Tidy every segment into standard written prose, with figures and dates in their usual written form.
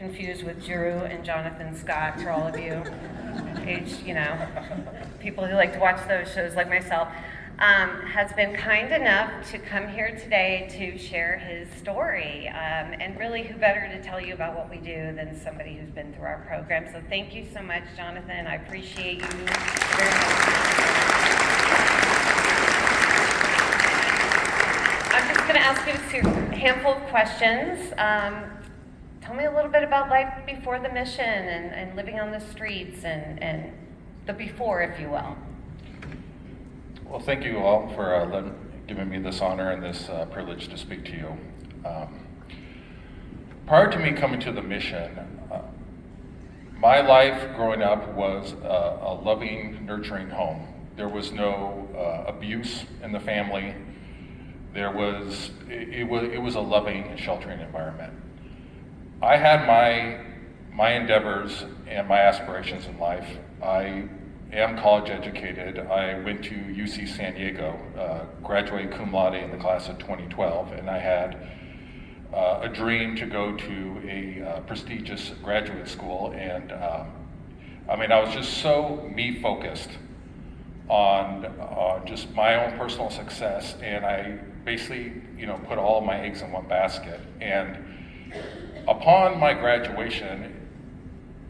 confused with Drew and Jonathon Scott for all of you people who like to watch those shows like myself, has been kind enough to come here today to share his story. And really, who better to tell you about what we do than somebody who's been through our program. So thank you so much, Jonathon. I appreciate you very much. I'm just going to ask you a handful of questions. Tell me a little bit about life before the mission and living on the streets and the before, if you will. Well, thank you all for giving me this honor and this privilege to speak to you. Prior to me coming to the mission, my life growing up was a loving, nurturing home. There was no abuse in the family. It was a loving and sheltering environment. I had my endeavors and my aspirations in life. I am college educated. I went to UC San Diego, graduated cum laude in the class of 2012, and I had a dream to go to a prestigious graduate school. And I was just so me-focused on just my own personal success, and I basically, put all of my eggs in one basket. And upon my graduation,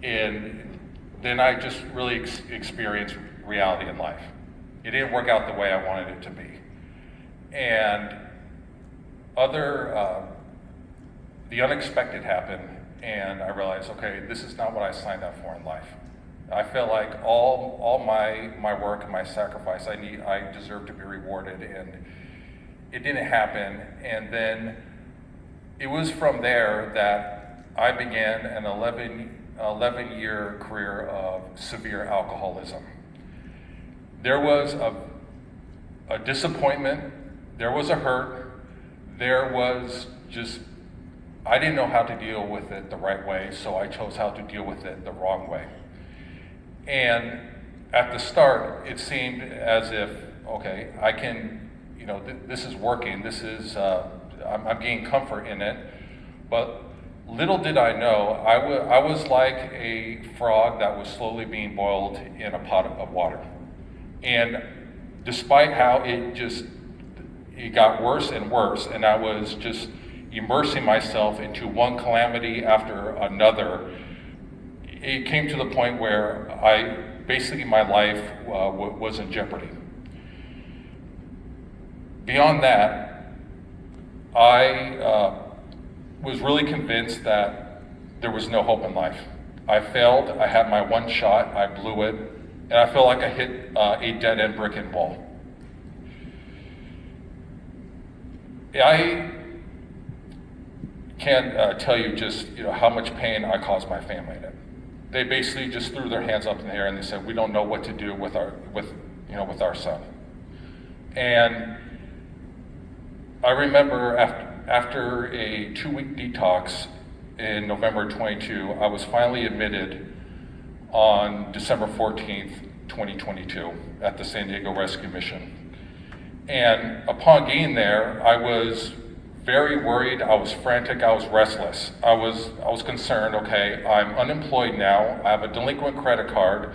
then I just really experienced reality in life. It didn't work out the way I wanted it to be. And the unexpected happened, and I realized, okay, this is not what I signed up for in life. I felt like all my work and my sacrifice, I deserve to be rewarded, and it didn't happen. And then it was from there that I began an 11-year career of severe alcoholism. There was a disappointment, there was a hurt, there was just, I didn't know how to deal with it the right way, so I chose how to deal with it the wrong way. And at the start, it seemed as if, okay, I can, this is working, I'm getting comfort in it, but little did I know, I was like a frog that was slowly being boiled in a pot of water. And despite how it got worse and worse, and I was just immersing myself into one calamity after another, it came to the point where basically my life was in jeopardy. Beyond that, I was really convinced that there was no hope in life. I failed, I had my one shot, I blew it, and I felt like I hit a dead-end brick and wall. I can't tell you just how much pain I caused my family in it. They basically just threw their hands up in the air and they said, we don't know what to do with our son. And I remember after a 2-week detox in November 22, I was finally admitted on December 14th, 2022 at the San Diego Rescue Mission. And upon getting there, I was very worried, I was frantic, I was restless. I was concerned, okay, I'm unemployed now, I have a delinquent credit card.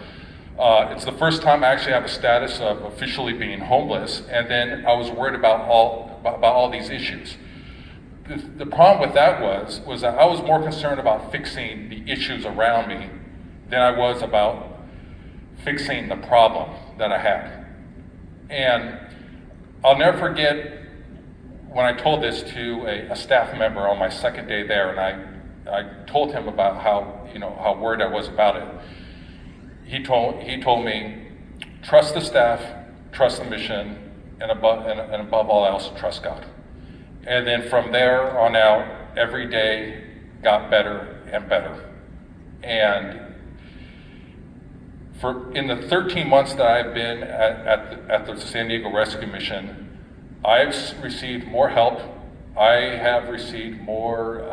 It's the first time I actually have a status of officially being homeless, and then I was worried about all these issues. The problem with that was that I was more concerned about fixing the issues around me than I was about fixing the problem that I had. And I'll never forget when I told this to a staff member on my second day there, and I told him about how worried I was about it. He told me, trust the staff, trust the mission, and above all else, trust God. And then from there on out, every day got better and better. And in the 13 months that I've been at the San Diego Rescue Mission, I've received more help, I have received more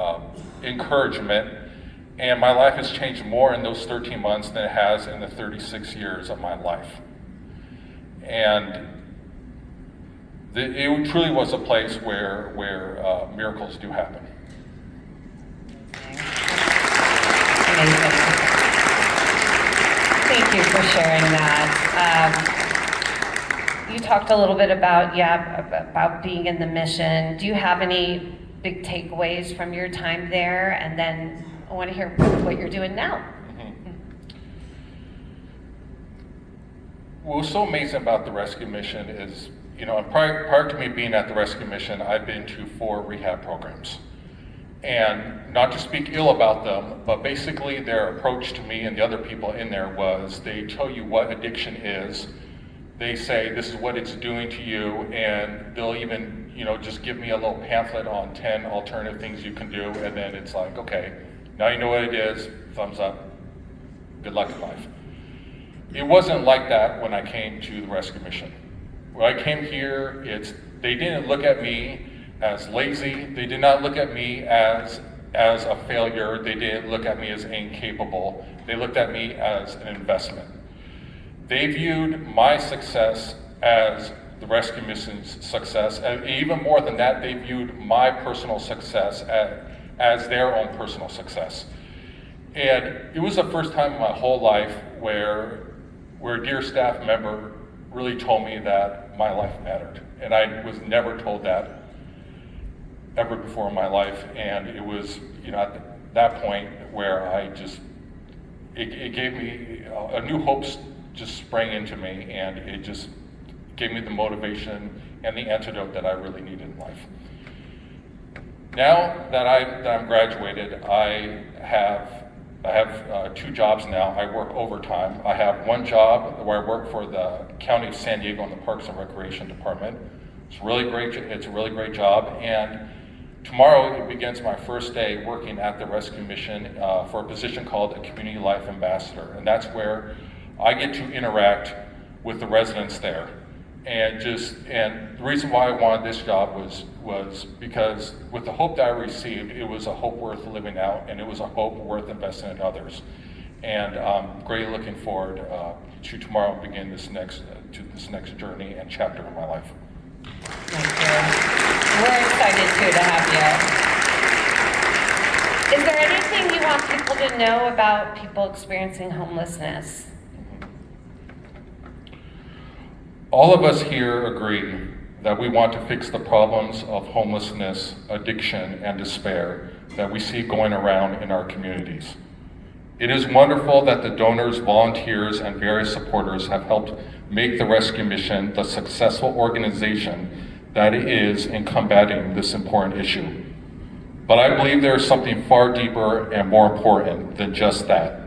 encouragement, and my life has changed more in those 13 months than it has in the 36 years of my life. And it truly was a place where miracles do happen. sharing that. You talked a little bit about, about being in the mission. Do you have any big takeaways from your time there? And then I want to hear what you're doing now. What was so amazing about the rescue mission is, prior to me being at the rescue mission, I'd been to 4 rehab programs. And not to speak ill about them, but basically their approach to me and the other people in there was they tell you what addiction is. They say this is what it's doing to you, and they'll even, just give me a little pamphlet on 10 alternative things you can do, and then it's like, okay, now you know what it is, thumbs up, good luck in life. It wasn't like that when I came to the rescue mission. When I came here, they didn't look at me as lazy. They did not look at me as a failure. They didn't look at me as incapable. They looked at me as an investment. They viewed my success as the rescue mission's success, and even more than that, they viewed my personal success as their own personal success. And it was the first time in my whole life where a dear staff member really told me that my life mattered. And I was never told that ever before in my life. And it was, at that point where it gave me a new hope just sprang into me, and it just gave me the motivation and the antidote that I really needed in life. Now that I'm graduated, I have 2 jobs now. I work overtime. I have one job where I work for the County of San Diego in the Parks and Recreation Department. It's a really great job. And tomorrow it begins my first day working at the rescue mission for a position called a Community Life Ambassador. And that's where I get to interact with the residents there. And the reason why I wanted this job was because with the hope that I received, it was a hope worth living out, and it was a hope worth investing in others. And I'm greatly looking forward to tomorrow and begin this next journey and chapter in my life. Thank you. We're excited too to have you. Is there anything you want people to know about people experiencing homelessness? All of us here agree that we want to fix the problems of homelessness, addiction, and despair that we see going around in our communities. It is wonderful that the donors, volunteers, and various supporters have helped make the rescue mission the successful organization that it is in combating this important issue. But I believe there is something far deeper and more important than just that.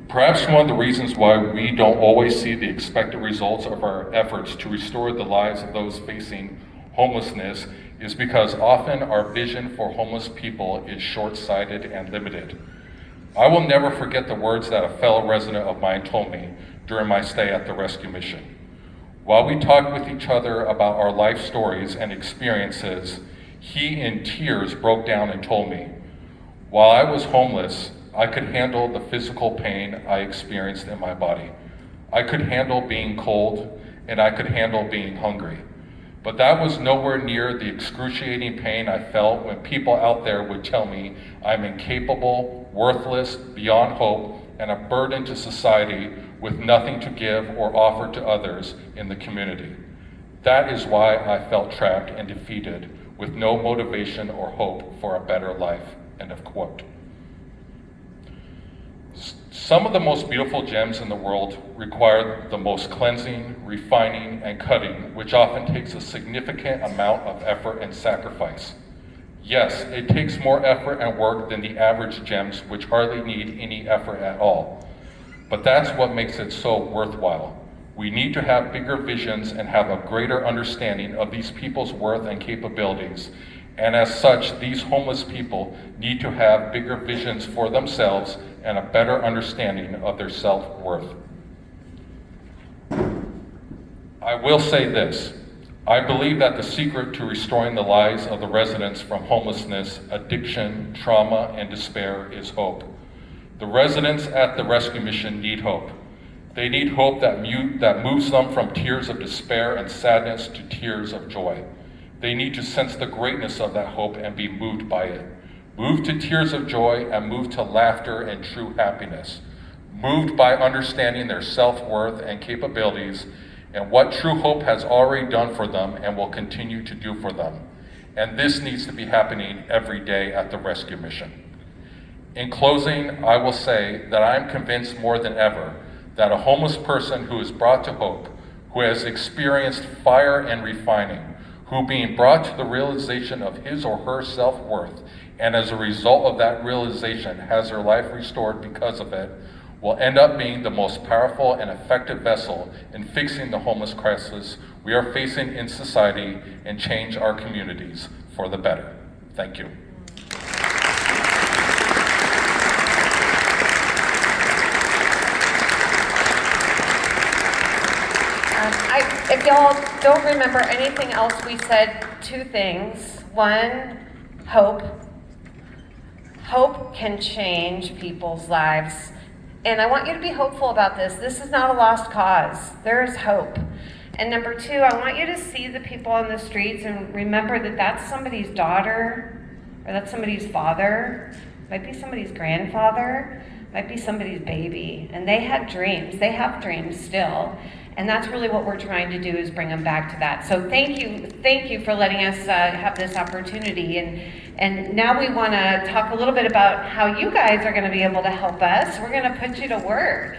Perhaps one of the reasons why we don't always see the expected results of our efforts to restore the lives of those facing homelessness is because often our vision for homeless people is short-sighted and limited. I will never forget the words that a fellow resident of mine told me during my stay at the rescue mission. While we talked with each other about our life stories and experiences, he in tears broke down and told me, "While I was homeless, I could handle the physical pain I experienced in my body. I could handle being cold, and I could handle being hungry. But that was nowhere near the excruciating pain I felt when people out there would tell me I'm incapable, worthless, beyond hope, and a burden to society with nothing to give or offer to others in the community. That is why I felt trapped and defeated with no motivation or hope for a better life." End of quote. Some of the most beautiful gems in the world require the most cleansing, refining, and cutting, which often takes a significant amount of effort and sacrifice. Yes, it takes more effort and work than the average gems, which hardly need any effort at all. But that's what makes it so worthwhile. We need to have bigger visions and have a greater understanding of these people's worth and capabilities. And as such, these homeless people need to have bigger visions for themselves and a better understanding of their self-worth. I will say this. I believe that the secret to restoring the lives of the residents from homelessness, addiction, trauma, and despair is hope. The residents at the rescue mission need hope. They need hope that moves them from tears of despair and sadness to tears of joy. They need to sense the greatness of that hope and be moved by it. Moved to tears of joy and moved to laughter and true happiness. moved by understanding their self-worth and capabilities and what true hope has already done for them and will continue to do for them. And this needs to be happening every day at the rescue mission. In closing, I will say that I am convinced more than ever that a homeless person who is brought to hope, who has experienced fire and refining, who being brought to the realization of his or her self-worth, and as a result of that realization has their life restored because of it, will end up being the most powerful and effective vessel in fixing the homeless crisis we are facing in society and change our communities for the better. Thank you. If y'all don't remember anything else, we said two things. One, hope. Hope can change people's lives. And I want you to be hopeful about this. This is not a lost cause. There is hope. And number two, I want you to see the people on the streets and remember that that's somebody's daughter, or that's somebody's father, might be somebody's grandfather, might be somebody's baby. And they had dreams. They have dreams still. And that's really what we're trying to do, is bring them back to that. So thank you for letting us have this opportunity. And now we want to talk a little bit about how you guys are going to be able to help us. We're going to put you to work.